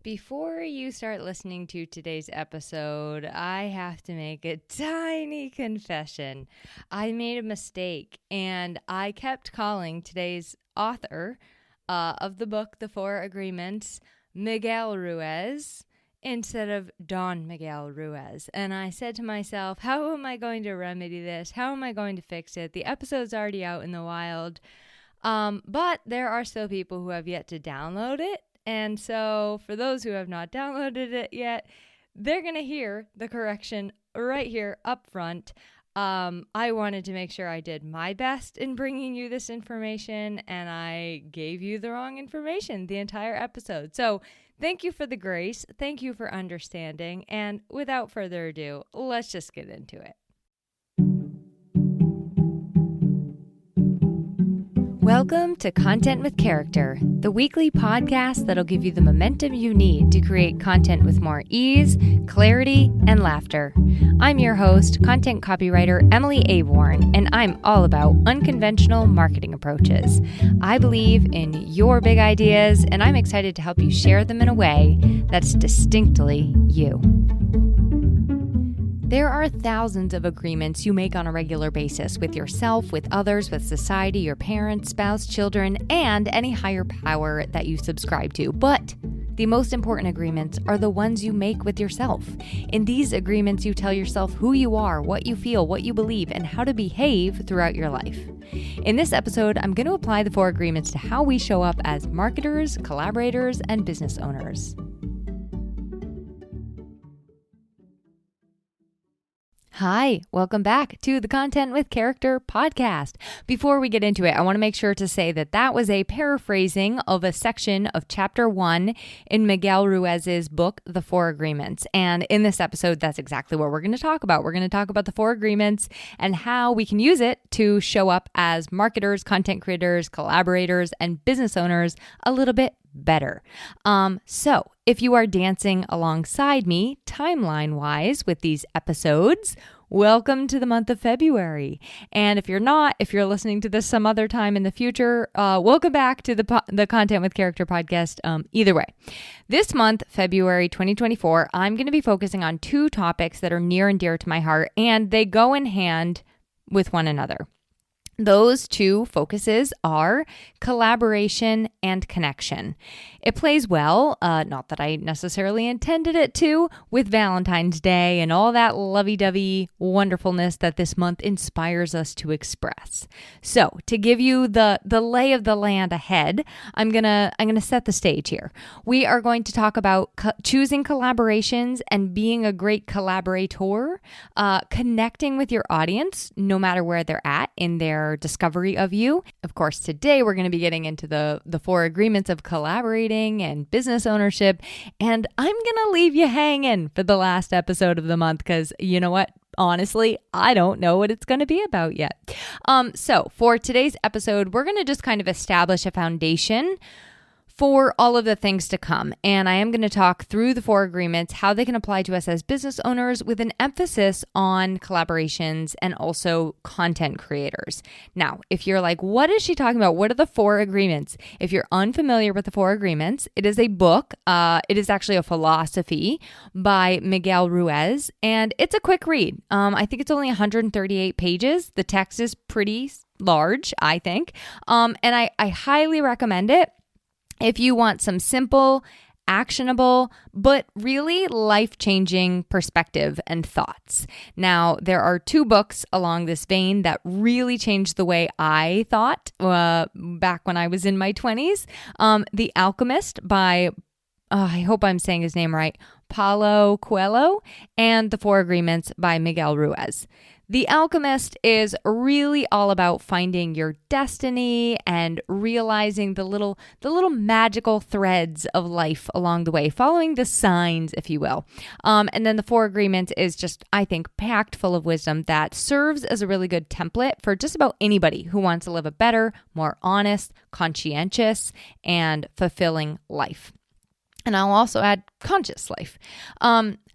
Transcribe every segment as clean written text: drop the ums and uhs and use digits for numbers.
Before you start listening to today's episode, I have to make a tiny confession. I made a mistake, and I kept calling today's author of the book, The Four Agreements, Miguel Ruiz, instead of Don Miguel Ruiz. And I said to myself, how am I going to remedy this? How am I going to fix it? The episode's already out in the wild, but there are still people who have yet to download it. And so for those who have not downloaded it yet, they're going to hear the correction right here up front. I wanted to make sure I did my best in bringing you this information, and I gave you the wrong information the entire episode. So thank you for the grace. Thank you for understanding. And without further ado, let's just get into it. Welcome to Content with Character, the weekly podcast that'll give you the momentum you need to create content with more ease, clarity, and laughter. I'm your host, content copywriter Emily Aborn, and I'm all about unconventional marketing approaches. I believe in your big ideas, and I'm excited to help you share them in a way that's distinctly you. There are thousands of agreements you make on a regular basis with yourself, with others, with society, your parents, spouse, children, and any higher power that you subscribe to. But the most important agreements are the ones you make with yourself. In these agreements, you tell yourself who you are, what you feel, what you believe, and how to behave throughout your life. In this episode, I'm going to apply the four agreements to how we show up as marketers, collaborators, and business owners. Hi, welcome back to the Content with Character podcast. Before we get into it, I want to make sure to say that that was a paraphrasing of a section of chapter 1 in Miguel Ruiz's book, The Four Agreements. And in this episode, that's exactly what we're going to talk about. We're going to talk about the four agreements and how we can use it to show up as marketers, content creators, collaborators, and business owners a little bit better. So if you are dancing alongside me timeline-wise with these episodes, welcome to the month of February. And if you're not, if you're listening to this some other time in the future, welcome back to the Content with Character podcast. Either way, this month, February 2024, I'm going to be focusing on two topics that are near and dear to my heart, and they go in hand with one another. Those two focuses are collaboration and connection. It plays well, not that I necessarily intended it to, with Valentine's Day and all that lovey-dovey wonderfulness that this month inspires us to express. So, to give you the lay of the land ahead, I'm gonna set the stage here. We are going to talk about choosing collaborations and being a great collaborator, connecting with your audience, no matter where they're at in their discovery of you. Of course, today we're going to be getting into the four agreements of collaborating and business ownership, and I'm going to leave you hanging for the last episode of the month because you know what? Honestly, I don't know what it's going to be about yet. So for today's episode, we're going to just kind of establish a foundation for all of the things to come. And I am going to talk through the four agreements, how they can apply to us as business owners with an emphasis on collaborations and also content creators. Now, if you're like, what is she talking about? What are the four agreements? If you're unfamiliar with the four agreements, it is a book. It is actually a philosophy by Miguel Ruiz, and it's a quick read. I think it's only 138 pages. The text is pretty large, I think. And I highly recommend it if you want some simple, actionable, but really life-changing perspective and thoughts. Now, there are two books along this vein that really changed the way I thought back when I was in my 20s. The Alchemist by, I hope I'm saying his name right, Paulo Coelho, and The Four Agreements by Miguel Ruiz. The Alchemist is really all about finding your destiny and realizing the little magical threads of life along the way, following the signs, if you will. And then The Four Agreements is just, I think, packed full of wisdom that serves as a really good template for just about anybody who wants to live a better, more honest, conscientious, and fulfilling life. And I'll also add conscious life.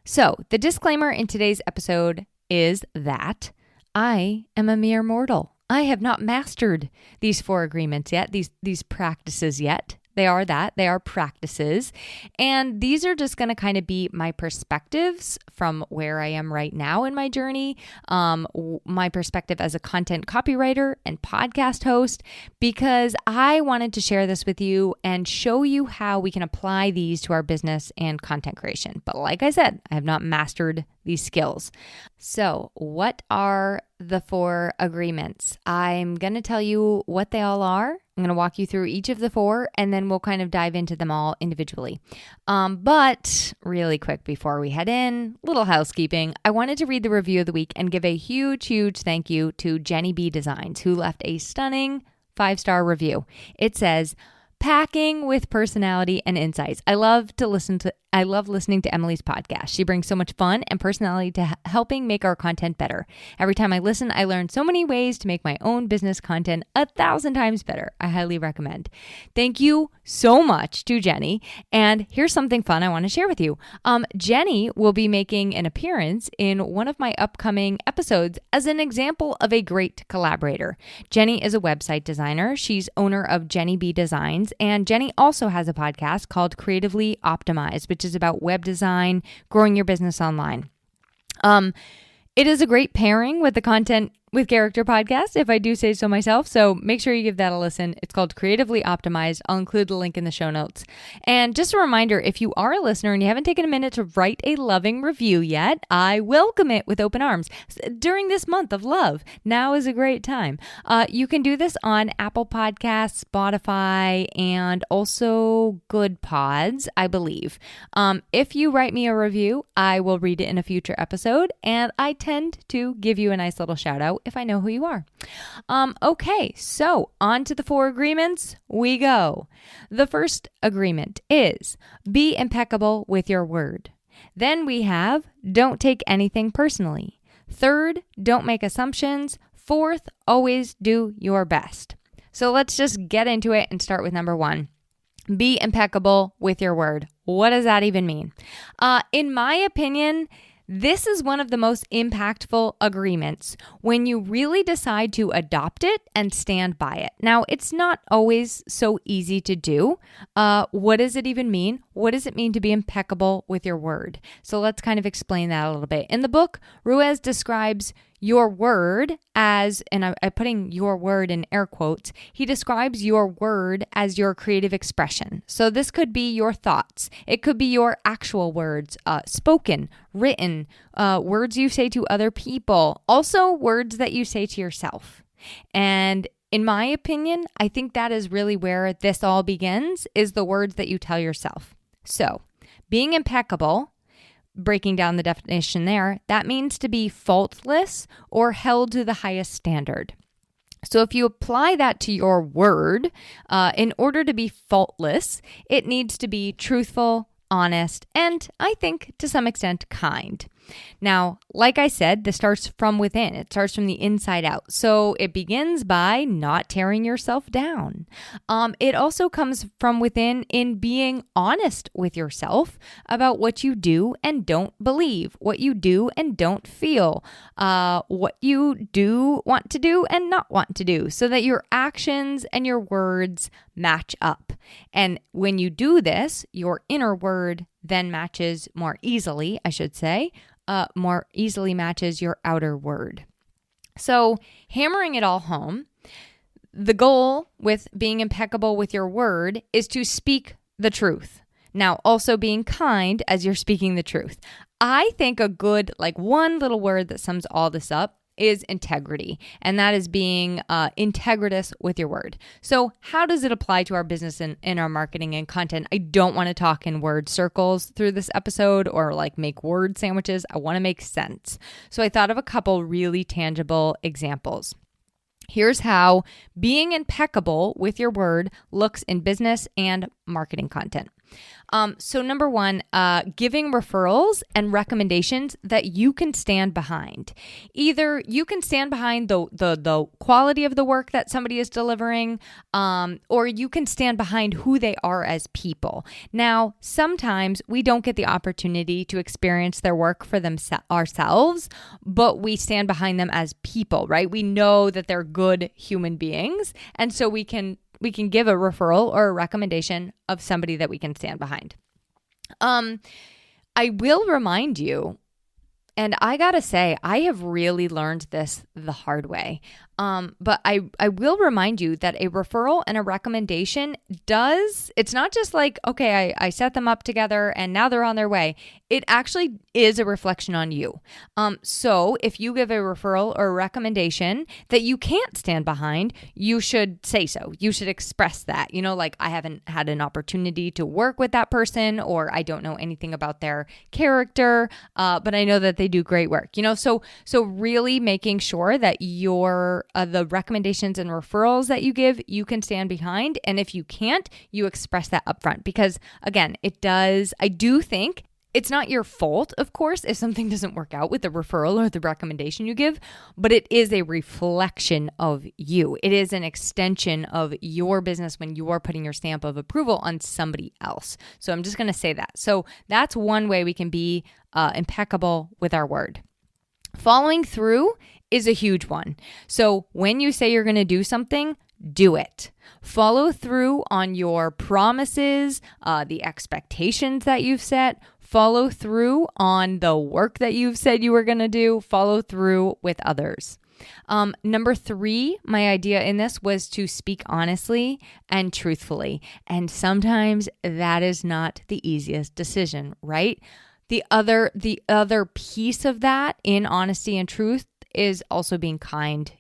So the disclaimer in today's episode is that I am a mere mortal. I have not mastered these four agreements yet, these practices yet. they are that. They are practices. And these are just going to kind of be my perspectives from where I am right now in my journey, my perspective as a content copywriter and podcast host, because I wanted to share this with you and show you how we can apply these to our business and content creation. But like I said, I have not mastered these skills. So what are the 4 agreements? I'm going to tell you what they all are. I'm going to walk you through each of the 4, and then we'll kind of dive into them all individually. But really quick before we head in, little housekeeping. I wanted to read the review of the week and give a huge, huge thank you to Jenny B Designs, who left a stunning 5-star review. It says, "Packing with personality and insights. I love listening to Emily's podcast. She brings so much fun and personality to helping make our content better. Every time I listen, I learn so many ways to make my own business content 1,000 times better. I highly recommend." Thank you so much to Jenny. And here's something fun I want to share with you. Jenny will be making an appearance in one of my upcoming episodes as an example of a great collaborator. Jenny is a website designer. She's owner of Jenny B Designs. And Jenny also has a podcast called Creatively Optimized, which is about web design, growing your business online. It is a great pairing with the Content with Character podcast, if I do say so myself. So make sure you give that a listen. It's called Creatively Optimized. I'll include the link in the show notes. And just a reminder, if you are a listener and you haven't taken a minute to write a loving review yet, I welcome it with open arms. During this month of love, now is a great time. You can do this on Apple Podcasts, Spotify, and also Good Pods, I believe. If you write me a review, I will read it in a future episode, and I tend to give you a nice little shout out if I know who you are. Okay, so on to the 4 agreements we go. The first agreement is be impeccable with your word. Then we have don't take anything personally. Third, don't make assumptions. Fourth, always do your best. So let's just get into it and start with number 1. Be impeccable with your word. What does that even mean? In my opinion, this is one of the most impactful agreements when you really decide to adopt it and stand by it. Now, it's not always so easy to do. What does it even mean? What does it mean to be impeccable with your word? So let's kind of explain that a little bit. In the book, Ruiz describes your word as, and I'm putting your word in air quotes, he describes your word as your creative expression. So this could be your thoughts. It could be your actual words, spoken, written, words you say to other people, also words that you say to yourself. And in my opinion, I think that is really where this all begins, is the words that you tell yourself. So being impeccable, breaking down the definition there, that means to be faultless or held to the highest standard. So if you apply that to your word, in order to be faultless, it needs to be truthful, honest, and I think to some extent kind. Now, like I said, this starts from within. It starts from the inside out. So it begins by not tearing yourself down. It also comes from within in being honest with yourself about what you do and don't believe, what you do and don't feel, what you do want to do and not want to do, so that your actions and your words match up. And when you do this, your inner word then matches more easily, more easily matches your outer word. So hammering it all home, the goal with being impeccable with your word is to speak the truth. Now, also being kind as you're speaking the truth. I think a good, one little word that sums all this up is integrity, and that is being integritous with your word. So how does it apply to our business and in our marketing and content? I don't want to talk in word circles through this episode or make word sandwiches. I want to make sense. So I thought of a couple really tangible examples. Here's how being impeccable with your word looks in business and marketing content. So number 1, giving referrals and recommendations that you can stand behind. Either you can stand behind the quality of the work that somebody is delivering, or you can stand behind who they are as people. Now, sometimes we don't get the opportunity to experience their work for ourselves, but we stand behind them as people, right? We know that they're good human beings, and so we can can give a referral or a recommendation of somebody that we can stand behind. I will remind you, and I gotta say, I have really learned this the hard way. But I will remind you that a referral and a recommendation it's not just like, okay, I set them up together and now they're on their way. It actually is a reflection on you. So if you give a referral or a recommendation that you can't stand behind, you should say so. You should express that, like, I haven't had an opportunity to work with that person, or I don't know anything about their character, but I know that they do great work, so really making sure that the recommendations and referrals that you give, you can stand behind. And if you can't, you express that upfront, because again, I do think it's not your fault, of course, if something doesn't work out with the referral or the recommendation you give, but it is a reflection of you. It is an extension of your business when you are putting your stamp of approval on somebody else. So I'm just going to say that. So that's one way we can be impeccable with our word. Following through is a huge one. So when you say you're going to do something, do it. Follow through on your promises, the expectations that you've set. Follow through on the work that you've said you were going to do. Follow through with others. Number 3, my idea in this was to speak honestly and truthfully. And sometimes that is not the easiest decision, right? The other piece of that in honesty and truth is also being kind,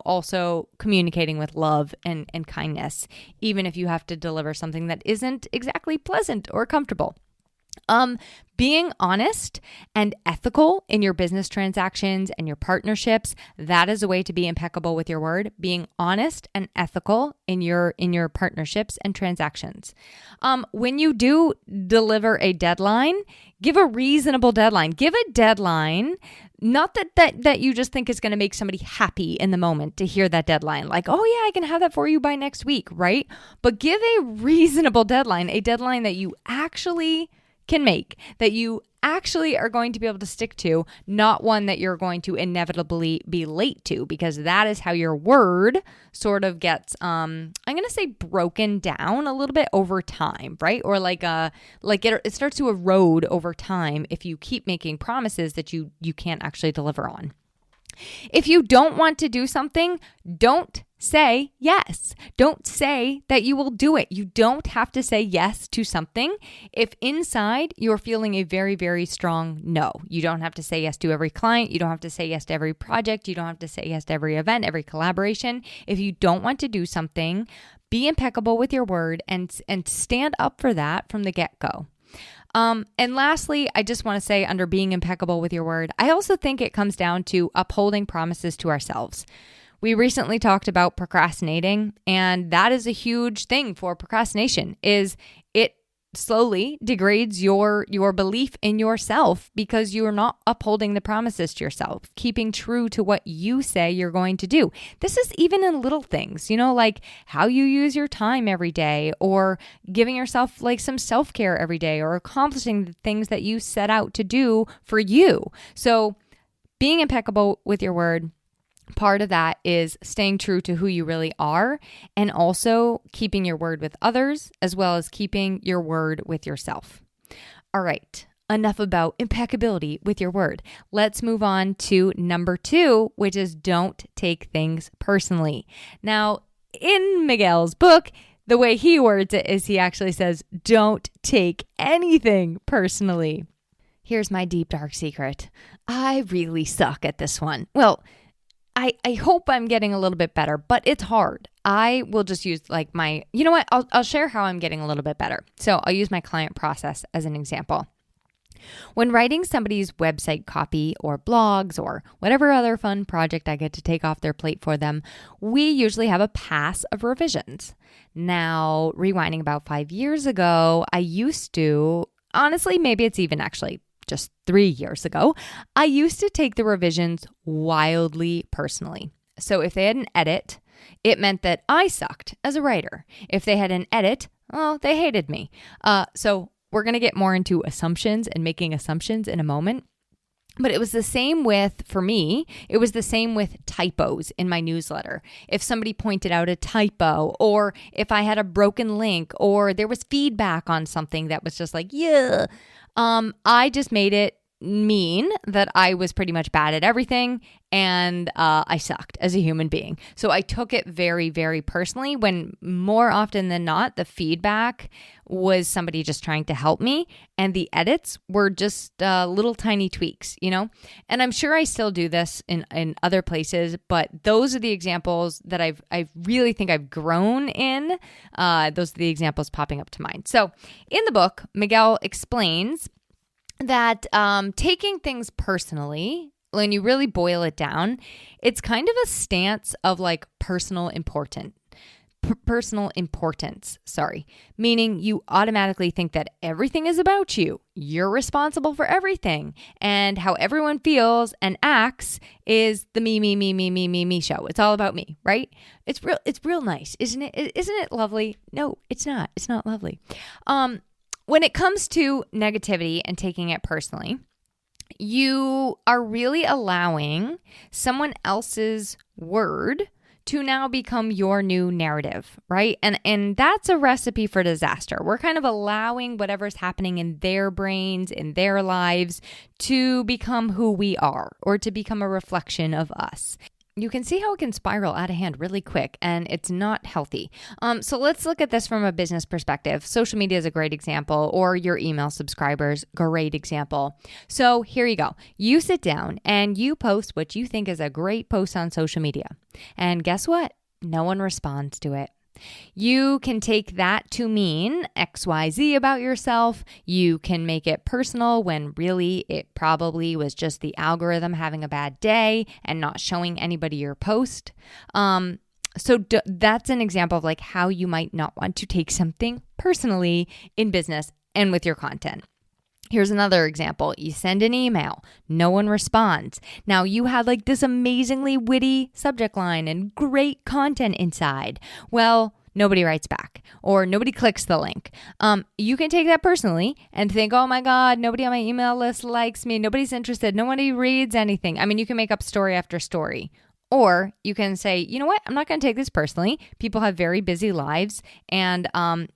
also communicating with love and kindness, even if you have to deliver something that isn't exactly pleasant or comfortable. Being honest and ethical in your business transactions and your partnerships, that is a way to be impeccable with your word. Being honest and ethical in your partnerships and transactions. When you do deliver a deadline, give a reasonable deadline. Give a deadline, not that you just think is going to make somebody happy in the moment to hear that deadline. Like, oh yeah, I can have that for you by next week, right? But give a reasonable deadline, a deadline that you actually can make, that you actually are going to be able to stick to, not one that you're going to inevitably be late to, because that is how your word sort of gets, I'm going to say, broken down a little bit over time, right? Or it starts to erode over time if you keep making promises that you can't actually deliver on. If you don't want to do something, don't say yes. Don't say that you will do it. You don't have to say yes to something if inside you're feeling a very, very strong no. You don't have to say yes to every client. You don't have to say yes to every project. You don't have to say yes to every event, every collaboration. If you don't want to do something, be impeccable with your word and stand up for that from the get-go. And lastly, I just want to say, under being impeccable with your word, I also think it comes down to upholding promises to ourselves. We recently talked about procrastinating, and that is a huge thing for procrastination, is it slowly degrades your belief in yourself because you're not upholding the promises to yourself, keeping true to what you say you're going to do. This is even in little things, like how you use your time every day, or giving yourself like some self-care every day, or accomplishing the things that you set out to do for you. So being impeccable with your word, part of that is staying true to who you really are, and also keeping your word with others, as well as keeping your word with yourself. All right, enough about impeccability with your word. Let's move on to number 2, which is don't take things personally. Now, in Miguel's book, the way he words it is he actually says, don't take anything personally. Here's my deep, dark secret. I really suck at this one. Well, I hope I'm getting a little bit better, but it's hard. I will just use I'll share how I'm getting a little bit better. So I'll use my client process as an example. When writing somebody's website copy or blogs or whatever other fun project I get to take off their plate for them, we usually have a pass of revisions. Now, rewinding about 5 years ago, I used to, honestly, maybe it's even actually just 3 years ago, I used to take the revisions wildly personally. So if they had an edit, it meant that I sucked as a writer. If they had an edit, they hated me. So we're going to get more into assumptions and making assumptions in a moment. But it was the same for me, it was the same with typos in my newsletter. If somebody pointed out a typo, or if I had a broken link, or there was feedback on something that was just like, yeah, I just made it mean that I was pretty much bad at everything and I sucked as a human being. So I took it very, very personally, when more often than not, the feedback was somebody just trying to help me and the edits were just little tiny tweaks, And I'm sure I still do this in other places, but those are the examples that I really think I've grown in. Those are the examples popping up to mind. So in the book, Miguel explains that taking things personally, when you really boil it down, it's kind of a stance of like personal importance, meaning you automatically think that everything is about you. You're responsible for everything, and how everyone feels and acts is the me show. It's all about me, right? It's real nice, isn't it? Isn't it lovely? No, it's not. It's not lovely. When it comes to negativity and taking it personally, you are really allowing someone else's word to now become your new narrative, right? And that's a recipe for disaster. We're kind of allowing whatever's happening in their brains, in their lives, to become who we are, or to become a reflection of us. You can see how it can spiral out of hand really quick, and it's not healthy. So let's look at this from a business perspective. Social media is a great example, or your email subscribers, great example. So here you go. You sit down and you post what you think is a great post on social media. And guess what? No one responds to it. You can take that to mean XYZ about yourself. You can make it personal when really it probably was just the algorithm having a bad day and not showing anybody your post. That's an example of like how you might not want to take something personally in business and with your content. Here's another example. You send an email. No one responds. Now you had like this amazingly witty subject line and great content inside. Well, nobody writes back or nobody clicks the link. You can take that personally and think, oh my God, nobody on my email list likes me. Nobody's interested. Nobody reads anything. I mean, you can make up story after story. Or you can say, you know what? I'm not going to take this personally. People have very busy lives and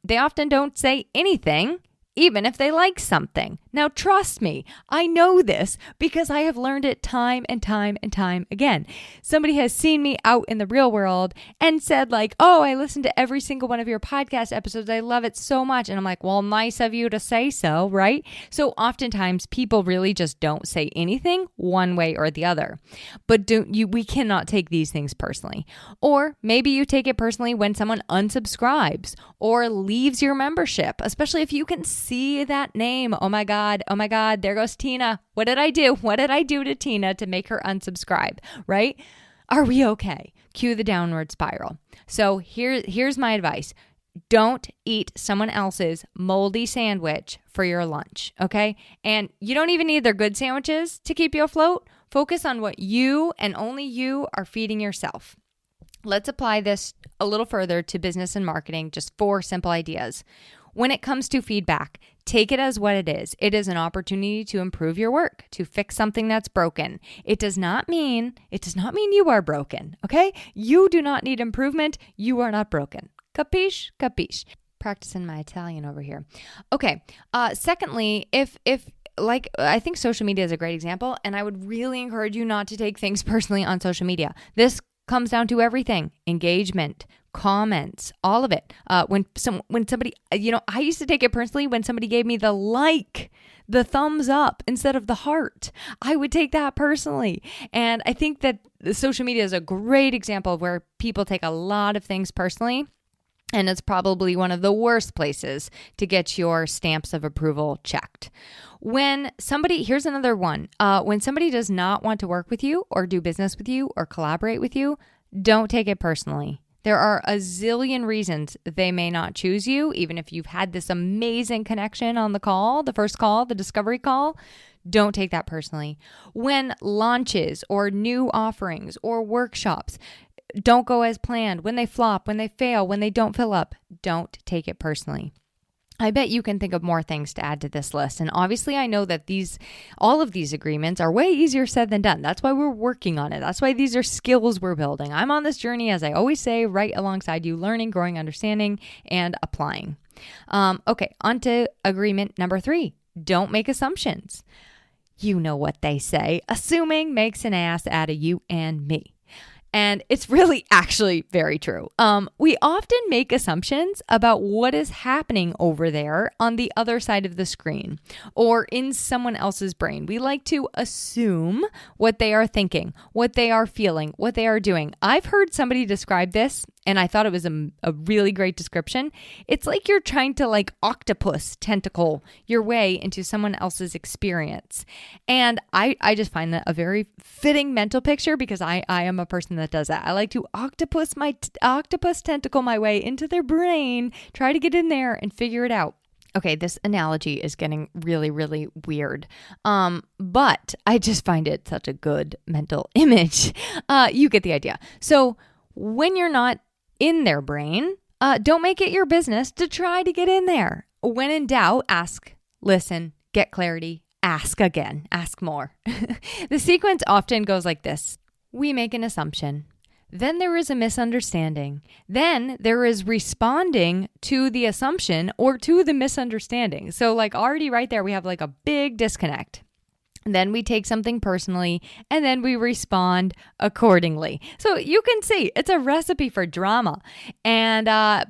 they often don't say anything, even if they like something. Now, trust me, I know this because I have learned it time and time and time again. Somebody has seen me out in the real world and said like, oh, I listened to every single one of your podcast episodes. I love it so much. And I'm like, well, nice of you to say so, right? So oftentimes people really just don't say anything one way or the other. But we cannot take these things personally. Or maybe you take it personally when someone unsubscribes or leaves your membership, especially if you can see that name. Oh my God, there goes Tina. What did I do? What did I do to Tina to make her unsubscribe, right? Are we okay? Cue the downward spiral. So here's my advice. Don't eat someone else's moldy sandwich for your lunch, okay? And you don't even need their good sandwiches to keep you afloat. Focus on what you and only you are feeding yourself. Let's apply this a little further to business and marketing, just 4 simple ideas. When it comes to feedback, take it as what it is. It is an opportunity to improve your work, to fix something that's broken. It does not mean you are broken, okay? You do not need improvement. You are not broken. Capiche? Capiche. Practicing my Italian over here. Okay. Secondly, if I think social media is a great example, and I would really encourage you not to take things personally on social media. This comes down to everything: engagement, comments, all of it. When somebody, I used to take it personally when somebody gave me the thumbs up instead of the heart. I would take that personally. And I think that social media is a great example of where people take a lot of things personally. And it's probably one of the worst places to get your stamps of approval checked. Here's another one. When somebody does not want to work with you or do business with you or collaborate with you, don't take it personally. There are a zillion reasons they may not choose you, even if you've had this amazing connection on the call, the first call, the discovery call. Don't take that personally. When launches or new offerings or workshops don't go as planned, when they flop, when they fail, when they don't fill up, don't take it personally. I bet you can think of more things to add to this list. And obviously, I know that all of these agreements are way easier said than done. That's why we're working on it. That's why these are skills we're building. I'm on this journey, as I always say, right alongside you, learning, growing, understanding, and applying. Okay, on to agreement number 3. Don't make assumptions. You know what they say. Assuming makes an ass out of you and me. And it's really actually very true. We often make assumptions about what is happening over there on the other side of the screen or in someone else's brain. We like to assume what they are thinking, what they are feeling, what they are doing. I've heard somebody describe this, and I thought it was a really great description. It's like you're trying to octopus tentacle your way into someone else's experience. And I just find that a very fitting mental picture because I am a person that does that. I like to octopus tentacle my way into their brain, try to get in there and figure it out. Okay, this analogy is getting really, really weird, but I just find it such a good mental image. You get the idea. So when you're not in their brain, don't make it your business to try to get in there. When in doubt, ask, listen, get clarity, ask again, ask more. The sequence often goes like this. We make an assumption. Then there is a misunderstanding. Then there is responding to the assumption or to the misunderstanding. So already right there, we have a big disconnect. Then we take something personally and then we respond accordingly. So you can see it's a recipe for drama. And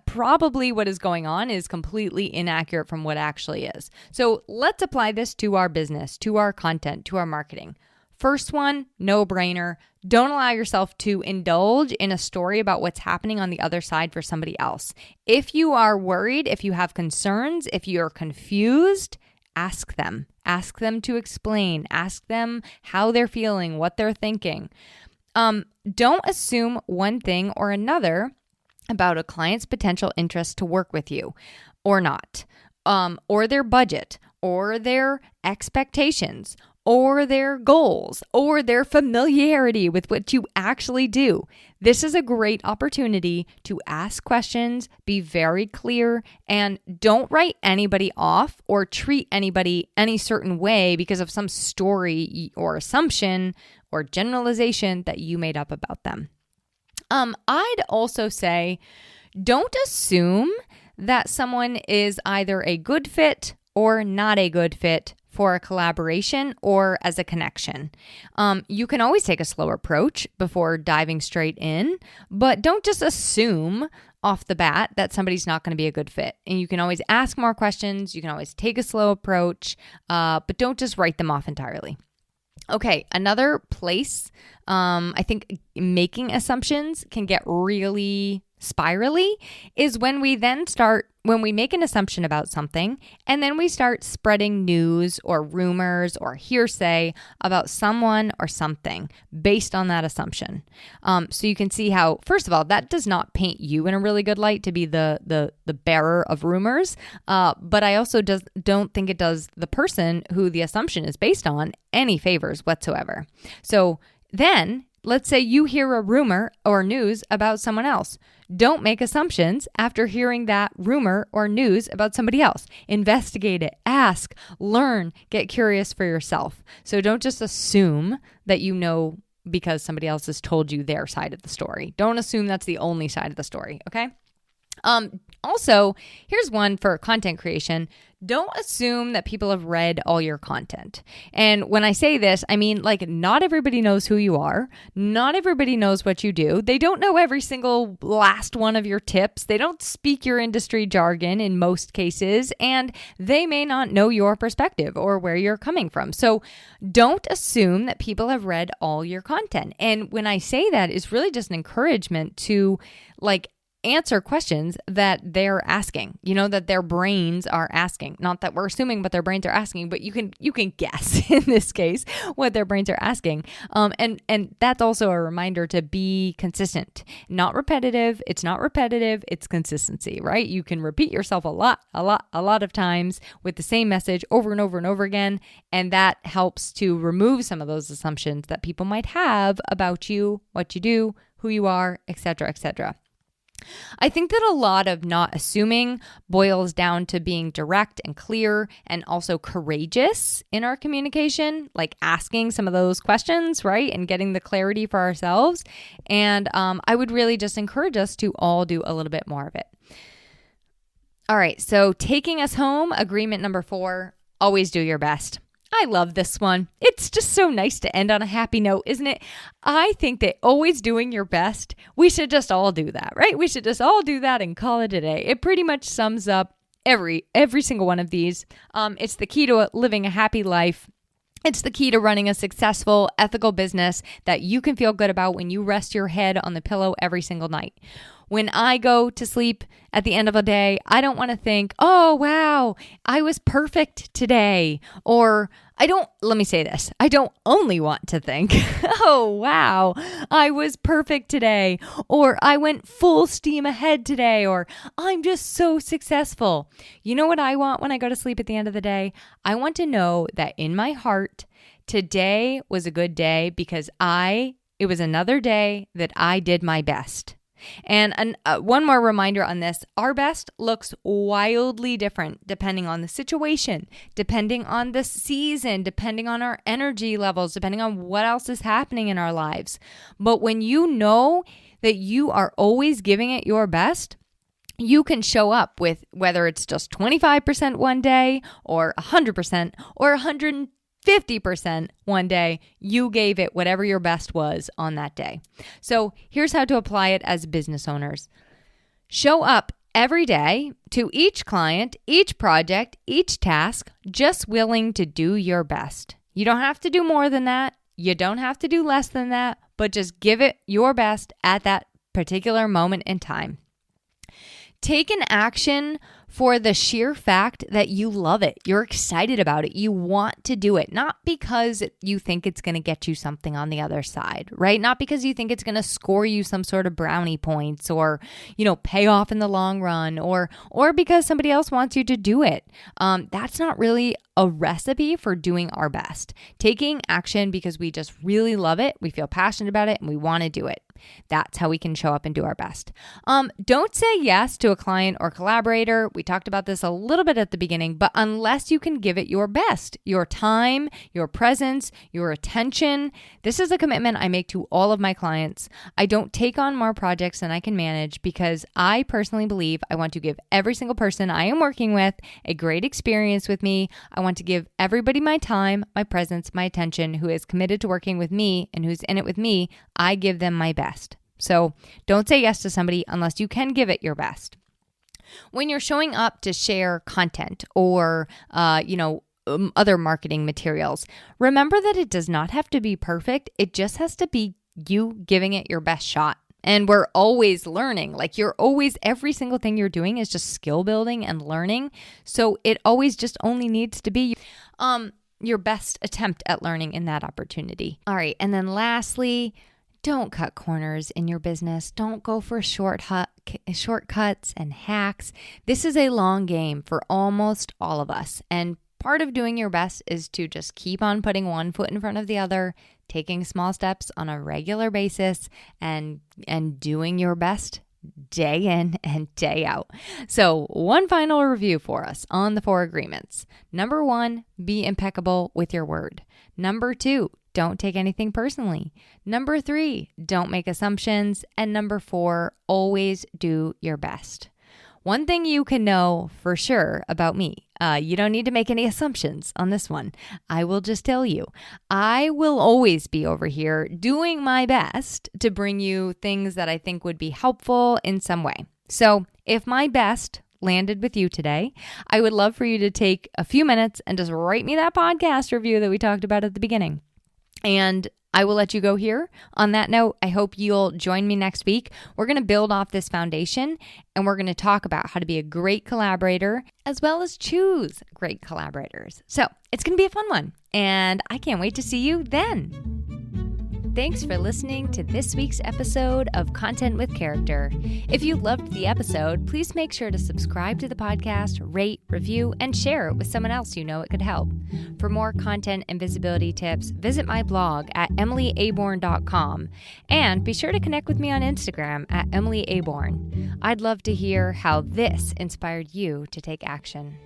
probably what is going on is completely inaccurate from what actually is. So let's apply this to our business, to our content, to our marketing. First one, no brainer. Don't allow yourself to indulge in a story about what's happening on the other side for somebody else. If you are worried, if you have concerns, if you're confused, ask them. Ask them to explain. Ask them how they're feeling, what they're thinking. Don't assume one thing or another about a client's potential interest to work with you or not, or their budget, or their expectations, or their goals, or their familiarity with what you actually do. This is a great opportunity to ask questions, be very clear, and don't write anybody off or treat anybody any certain way because of some story or assumption or generalization that you made up about them. I'd also say, don't assume that someone is either a good fit or not a good fit for a collaboration or as a connection. You can always take a slower approach before diving straight in, but don't just assume off the bat that somebody's not going to be a good fit. And you can always ask more questions. You can always take a slow approach, but don't just write them off entirely. Okay, another place I think making assumptions can get really spirally is when we make an assumption about something and then we start spreading news or rumors or hearsay about someone or something based on that assumption. So you can see how, first of all, that does not paint you in a really good light to be the bearer of rumors. But I also don't think it does the person who the assumption is based on any favors whatsoever. So then let's say you hear a rumor or news about someone else. Don't make assumptions after hearing that rumor or news about somebody else. Investigate it, ask, learn, get curious for yourself. So don't just assume that you know because somebody else has told you their side of the story. Don't assume that's the only side of the story, okay? Also, here's one for content creation. Don't assume that people have read all your content. And when I say this, I mean, not everybody knows who you are. Not everybody knows what you do. They don't know every single last one of your tips. They don't speak your industry jargon in most cases, and they may not know your perspective or where you're coming from. So don't assume that people have read all your content. And when I say that, it's really just an encouragement to answer questions that they're asking, that their brains are asking. Not that we're assuming what their brains are asking, but you can guess in this case what their brains are asking. And that's also a reminder to be consistent, not repetitive. It's not repetitive. It's consistency, right? You can repeat yourself a lot of times with the same message over and over and over again. And that helps to remove some of those assumptions that people might have about you, what you do, who you are, etc., etc. I think that a lot of not assuming boils down to being direct and clear and also courageous in our communication, like asking some of those questions, right? And getting the clarity for ourselves. And I would really just encourage us to all do a little bit more of it. All right, so taking us home, agreement number 4, always do your best. I love this one. It's just so nice to end on a happy note, isn't it? I think that always doing your best, we should just all do that, right? We should just all do that and call it a day. It pretty much sums up every single one of these. It's the key to living a happy life. It's the key to running a successful, ethical business that you can feel good about when you rest your head on the pillow every single night. When I go to sleep at the end of a day, I don't want to think, oh, wow, I was perfect today. Or let me say this, I don't only want to think, oh, wow, I was perfect today. Or I went full steam ahead today. Or I'm just so successful. You know what I want when I go to sleep at the end of the day? I want to know that in my heart, today was a good day because it was another day that I did my best. And one more reminder on this, our best looks wildly different depending on the situation, depending on the season, depending on our energy levels, depending on what else is happening in our lives. But when you know that you are always giving it your best, you can show up with whether it's just 25% one day or 100% or 150% one day, you gave it whatever your best was on that day. So here's how to apply it as business owners. Show up every day to each client, each project, each task, just willing to do your best. You don't have to do more than that. You don't have to do less than that, but just give it your best at that particular moment in time. Take an action for the sheer fact that you love it. You're excited about it. You want to do it, not because you think it's going to get you something on the other side, right? Not because you think it's going to score you some sort of brownie points or, pay off in the long run or because somebody else wants you to do it. That's not really a recipe for doing our best. Taking action because we just really love it, we feel passionate about it, and we want to do it. That's how we can show up and do our best. Don't say yes to a client or collaborator. We talked about this a little bit at the beginning, but unless you can give it your best, your time, your presence, your attention. This is a commitment I make to all of my clients. I don't take on more projects than I can manage because I personally believe I want to give every single person I am working with a great experience with me. I want to give everybody my time, my presence, my attention who is committed to working with me and who's in it with me. I give them my best. So don't say yes to somebody unless you can give it your best. When you're showing up to share content or, other marketing materials, remember that it does not have to be perfect. It just has to be you giving it your best shot. And we're always learning. Every single thing you're doing is just skill building and learning. So it always just only needs to be your best attempt at learning in that opportunity. All right. And then lastly, don't cut corners in your business. Don't go for shortcuts and hacks. This is a long game for almost all of us. And part of doing your best is to just keep on putting one foot in front of the other, taking small steps on a regular basis and doing your best day in and day out. So one final review for us on the 4 agreements. Number 1, be impeccable with your word. Number 2, don't take anything personally. Number 3, don't make assumptions. And number 4, always do your best. One thing you can know for sure about me, you don't need to make any assumptions on this one. I will just tell you, I will always be over here doing my best to bring you things that I think would be helpful in some way. So if my best landed with you today, I would love for you to take a few minutes and just write me that podcast review that we talked about at the beginning. And I will let you go here. On that note, I hope you'll join me next week. We're going to build off this foundation and we're going to talk about how to be a great collaborator as well as choose great collaborators. So it's going to be a fun one and I can't wait to see you then. Thanks for listening to this week's episode of Content with Character. If you loved the episode, please make sure to subscribe to the podcast, rate, review, and share it with someone else you know it could help. For more content and visibility tips, visit my blog at emilyaborn.com and be sure to connect with me on Instagram at emilyaborn. I'd love to hear how this inspired you to take action.